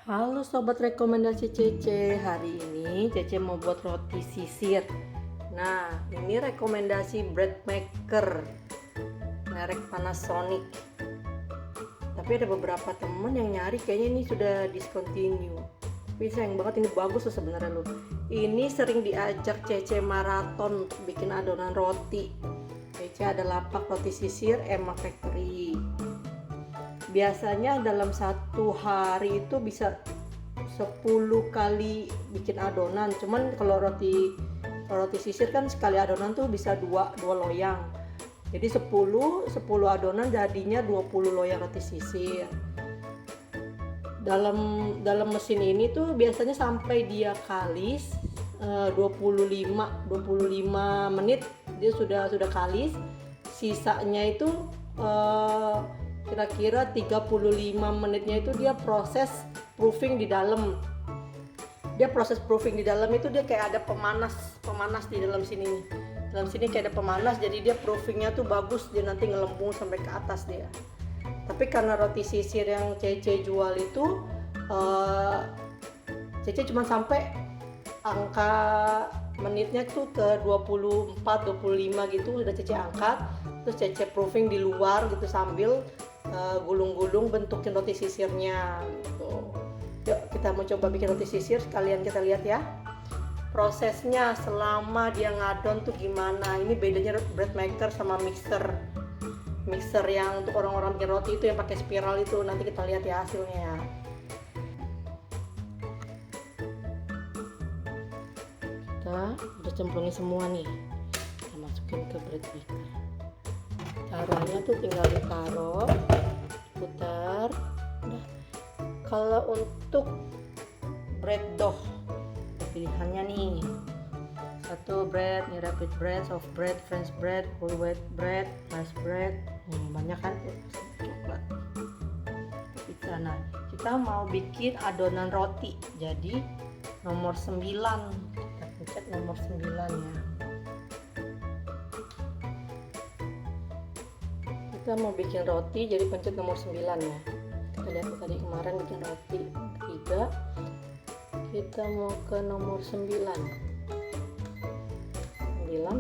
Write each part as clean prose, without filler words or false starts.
Halo sobat rekomendasi Cece, hari ini Cece mau buat roti sisir. Nah, ini rekomendasi bread maker merek Panasonic. Tapi ada beberapa temen yang nyari kayaknya ini sudah discontinue. Tapi sayang banget, ini bagus loh sebenarnya loh. Ini sering diajak Cece maraton untuk bikin adonan roti. Cece ada lapak roti sisir Emma Factory. Biasanya dalam satu hari itu bisa 10 kali bikin adonan. Cuman kalau roti sisir kan sekali adonan tuh bisa dua loyang. Jadi 10 adonan jadinya 20 loyang roti sisir. Dalam mesin ini tuh biasanya sampai dia kalis 25 menit dia sudah kalis. Sisanya itu kira-kira 35 menitnya itu dia proses proofing di dalam. Dia proses proofing di dalam itu dia kayak ada pemanas di dalam sini. Dalam sini kayak ada pemanas, jadi dia proofingnya tuh bagus, dia nanti ngelembung sampai ke atas dia. Tapi karena roti sisir yang Cece jual itu Cece cuma sampai angka menitnya tuh ke 24-25 gitu udah Cece angkat, terus Cece proofing di luar gitu sambil gulung-gulung bentukin roti sisirnya gitu. Yuk kita mau coba bikin roti sisir, sekalian kita lihat ya prosesnya selama dia ngadon tuh gimana. Ini bedanya bread maker sama mixer yang untuk orang-orang bikin roti itu yang pakai spiral itu. Nanti kita lihat ya hasilnya ya. Kita udah cemplungin semua nih, kita masukin ke bread maker. Caranya tuh tinggal ditaruh, putar. Udah. Kalau untuk bread dough pilihannya nih, satu bread, nih rapid bread, soft bread, french bread, whole wheat bread, rice bread. Banyak kan coklat pizza. Nah, kita mau bikin adonan roti, jadi nomor 9, kita pencet nomor 9 ya. Kita mau bikin roti, jadi pencet nomor 9 ya. Kita lihat tadi kemarin bikin roti 3, kita mau ke nomor 9,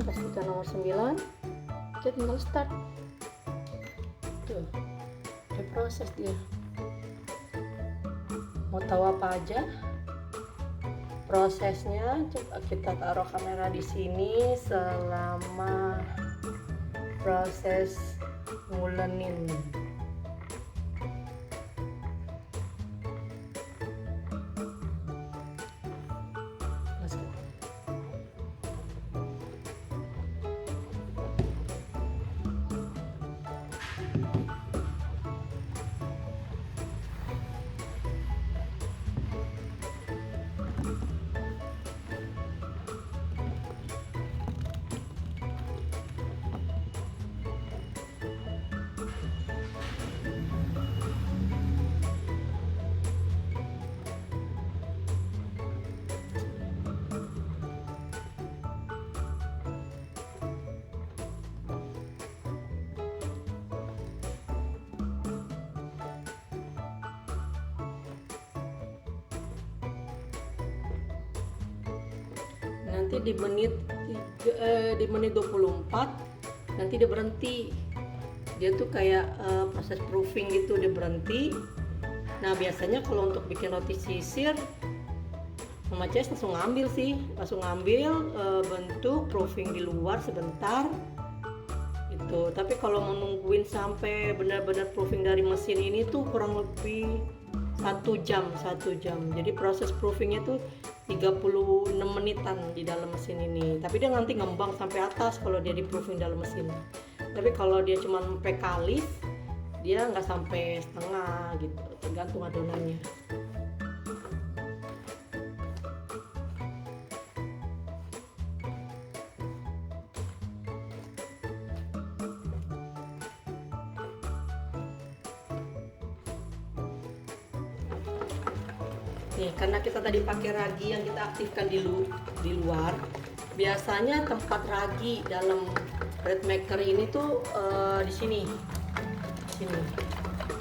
pastikan nomor 9, kita tinggal start. Tuh, ada proses dia. Mau tahu apa aja prosesnya? Coba kita taruh kamera di sini selama proses ngulenin. Nanti di menit 24 nanti dia berhenti. Dia tuh kayak proses proofing gitu, dia berhenti. Nah, biasanya kalau untuk bikin roti sisir Mama Ces langsung ngambil bentuk proofing di luar sebentar itu. Tapi kalau menungguin sampai benar-benar proofing dari mesin ini tuh kurang lebih 1 jam. Jadi proses proofingnya tuh 36 menitan di dalam mesin ini. Tapi dia nanti ngembang sampai atas kalau dia di proofing dalam mesin. Tapi kalau dia cuma sampai kalis, dia nggak sampai setengah gitu, tergantung adonannya. Nih, karena kita tadi pakai ragi yang kita aktifkan di luar, biasanya tempat ragi dalam bread maker ini tuh di sini.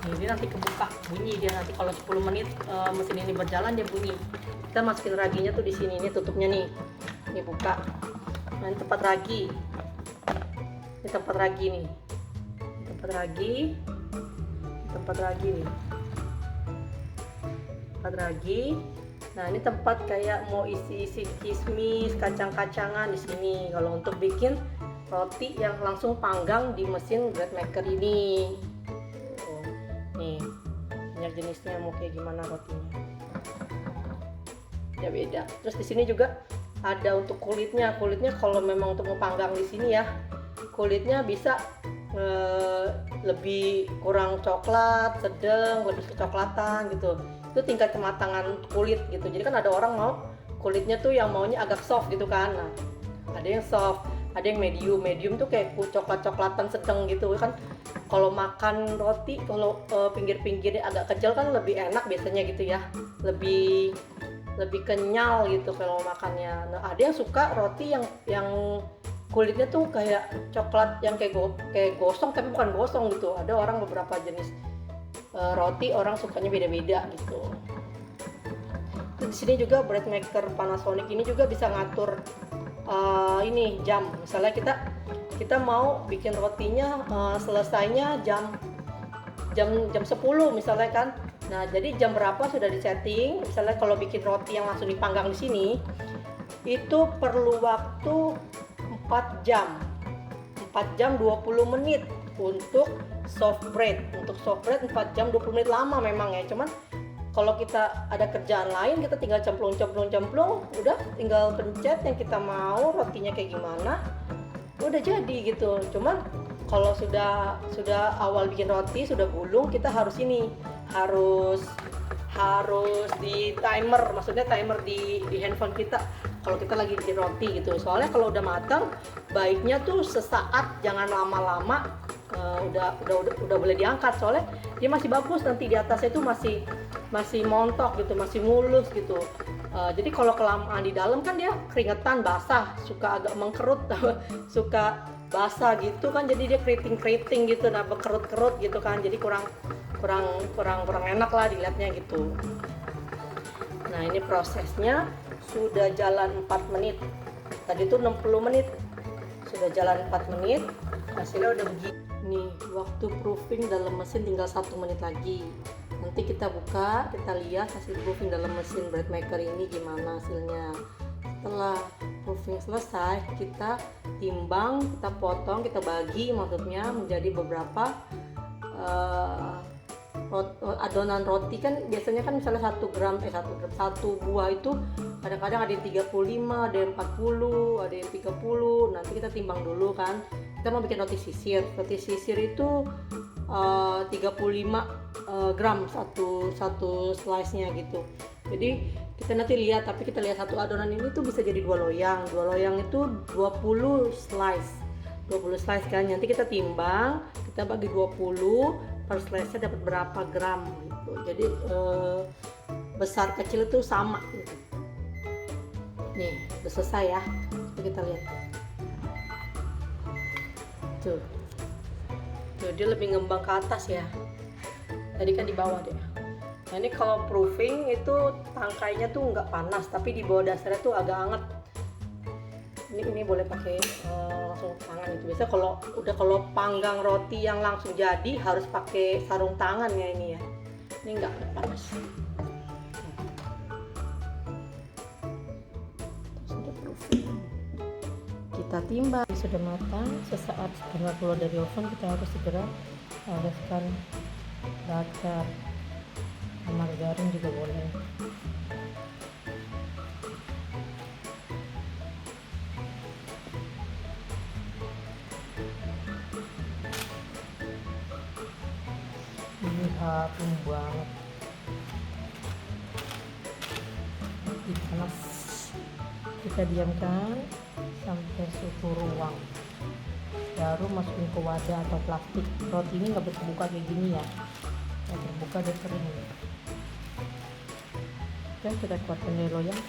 Nih, dia nanti kebuka bunyi, dia nanti kalau 10 menit mesin ini berjalan dia bunyi. Kita masukin raginya tuh di sini, ini tutupnya nih. Ini buka. Nah, ini tempat ragi. Ini tempat ragi nih. Tempat ragi. Tempat ragi nih. Tempat ragi. Nah, ini tempat kayak mau isi-isi kismis, kacang-kacangan di sini. Kalau untuk bikin roti yang langsung panggang di mesin bread maker ini. Nih, banyak jenisnya, mau kayak gimana rotinya. Ya beda. Terus di sini juga ada untuk kulitnya. Kulitnya kalau memang untuk panggang di sini ya, kulitnya bisa lebih kurang coklat, sedang, lebih kecoklatan gitu. Itu tingkat kematangan kulit gitu. Jadi kan ada orang mau kulitnya tuh yang maunya agak soft gitu kan. Nah, ada yang soft, ada yang medium. Medium tuh kayak coklat-coklatan sedang gitu kan. Kalau makan roti, kalau pinggir-pinggirnya agak kecil kan lebih enak biasanya gitu ya, lebih kenyal gitu kalau makannya. Nah, ada yang suka roti yang kulitnya tuh kayak coklat yang kayak gosong tapi bukan gosong gitu. Ada orang beberapa jenis roti orang sukanya beda-beda gitu. Terus di sini juga bread maker Panasonic ini juga bisa ngatur ini jam. Misalnya kita mau bikin rotinya selesainya jam 10 misalnya kan. Nah, jadi jam berapa sudah disetting. Misalnya kalau bikin roti yang langsung dipanggang di sini itu perlu waktu 4 jam 20 menit untuk soft bread. Untuk soft bread 4 jam 20 menit lama memang ya. Cuman kalau kita ada kerjaan lain, kita tinggal cemplung, udah tinggal pencet yang kita mau rotinya kayak gimana, udah jadi gitu. Cuman kalau sudah awal bikin roti, sudah gulung, kita harus di timer, maksudnya timer di handphone kita kalau kita lagi bikin roti gitu. Soalnya kalau udah matang, baiknya tuh sesaat, jangan lama-lama. Udah boleh diangkat, soalnya dia masih bagus, nanti di atasnya itu masih montok gitu, masih mulus gitu. Jadi kalau kelamaan di dalam kan dia keringetan, basah, suka agak mengkerut, suka basah gitu kan, jadi dia keriting gitu, nah berkerut-kerut gitu kan, jadi kurang enak lah dilihatnya gitu. Nah, ini prosesnya sudah jalan 4 menit. Tadi tuh 60 menit. Sudah jalan 4 menit. Hasilnya udah begini. Nih, waktu proofing dalam mesin tinggal 1 menit lagi. Nanti kita buka, kita lihat hasil proofing dalam mesin bread maker ini gimana hasilnya. Setelah proofing selesai, kita timbang, kita potong, kita bagi maksudnya menjadi beberapa adonan roti. Kan biasanya kan misalnya 1 gram, satu buah itu kadang-kadang ada yang 35, ada yang 40, ada yang 30. Nanti kita timbang dulu kan. Kita mau bikin roti sisir itu 35 gram satu slice-nya gitu. Jadi kita nanti lihat, tapi kita lihat satu adonan ini tuh bisa jadi 2 loyang itu 20 slice kan. Nanti kita timbang, kita bagi 20, per slice-nya dapat berapa gram gitu. Jadi besar kecil itu sama gitu. Nih, udah selesai ya. Kita lihat. Tuh, dia lebih ngembang ke atas ya. Tadi kan di bawah deh. Nah, ini kalau proofing itu tangkainya tuh nggak panas, tapi di bawah dasarnya tuh agak hangat. Ini boleh pakai langsung tangan itu. Biasa kalau panggang roti yang langsung jadi harus pakai sarung tangan ya ini ya. Ini nggak panas. Sudah proofing. Kita timbang, sudah matang. Sesaat setelah keluar dari oven kita harus segera oleskan butter, margarin juga boleh. Ini harum banget, panas. Kita diamkan sampai suhu ruang, baru masukin ke wadah atau plastik. Roti ini nggak berbuka kayak gini ya, nggak terbuka dan kering. Oke, kita kuatkan dari loyang.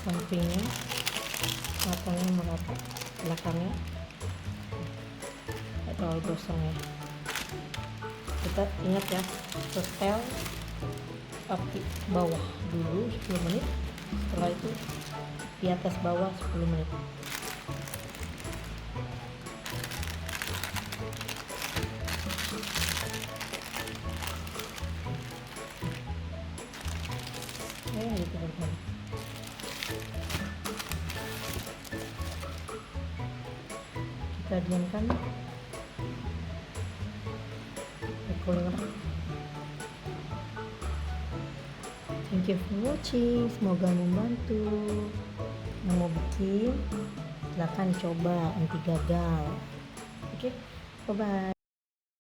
sampingnya, matangnya merata, belakangnya atau gosong ya. Kita ingat ya, setel api bawah dulu 10 menit, setelah itu di atas bawah 10 menit. Gitu teman-teman. Kita diamkan cooling. Thank you for watching, semoga membantu. Yang mau bikin silahkan coba, anti gagal. Oke, bye bye.